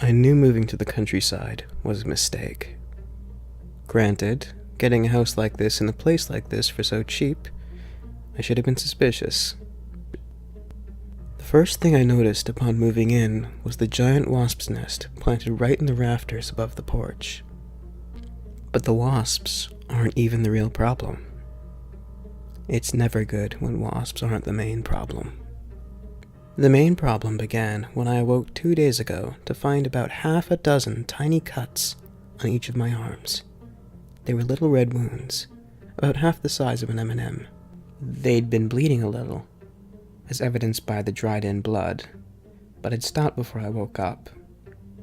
I knew moving to the countryside was a mistake. Granted, getting a house like this in a place like this for so cheap, I should have been suspicious. The first thing I noticed upon moving in was the giant wasp's nest planted right in the rafters above the porch. But the wasps aren't even the real problem. It's never good when wasps aren't the main problem. The main problem began when I awoke 2 days ago to find about half a dozen tiny cuts on each of my arms. They were little red wounds, about half the size of an M&M. They'd been bleeding a little, as evidenced by the dried-in blood, but had stopped before I woke up.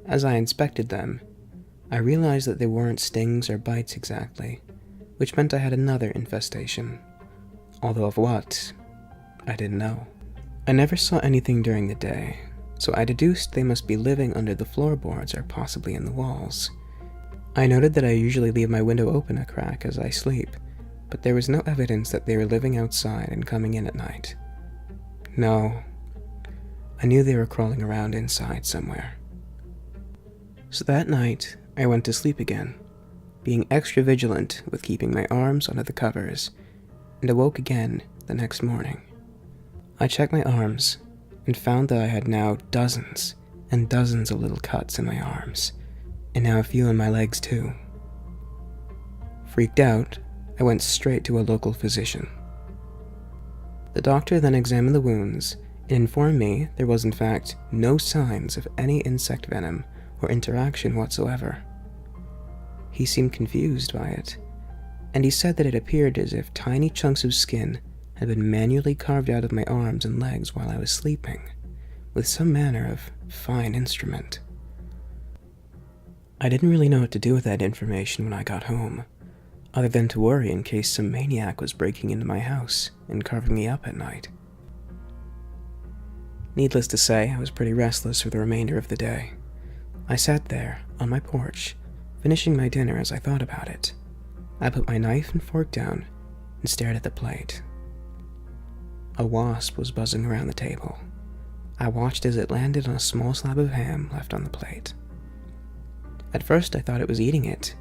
As I inspected them, I realized that they weren't stings or bites exactly, which meant I had another infestation. Although of what, I didn't know. I never saw anything during the day, so I deduced they must be living under the floorboards or possibly in the walls. I noted that I usually leave my window open a crack as I sleep, but there was no evidence that they were living outside and coming in at night. No, I knew they were crawling around inside somewhere. So that night, I went to sleep again, being extra vigilant with keeping my arms under the covers, and awoke again the next morning. I checked my arms and found that I had now dozens and dozens of little cuts in my arms, and now a few on my legs too. Freaked out, I went straight to a local physician. The doctor then examined the wounds and informed me there was in fact no signs of any insect venom or interaction whatsoever. He seemed confused by it, and he said that it appeared as if tiny chunks of skin had been manually carved out of my arms and legs while I was sleeping, with some manner of fine instrument. I didn't really know what to do with that information when I got home, other than to worry in case some maniac was breaking into my house and carving me up at night. Needless to say, I was pretty restless for the remainder of the day. I sat there, on my porch, finishing my dinner as I thought about it. I put my knife and fork down and stared at the plate. A wasp was buzzing around the table. I watched as it landed on a small slab of ham left on the plate. At first I thought it was eating it,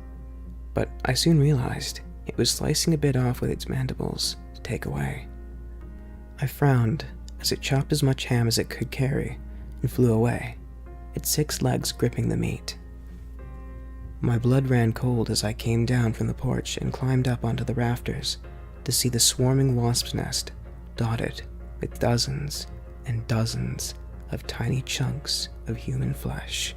but I soon realized it was slicing a bit off with its mandibles to take away. I frowned as it chopped as much ham as it could carry and flew away, its 6 legs gripping the meat. My blood ran cold as I came down from the porch and climbed up onto the rafters to see the swarming wasp's nest dotted with dozens and dozens of tiny chunks of human flesh.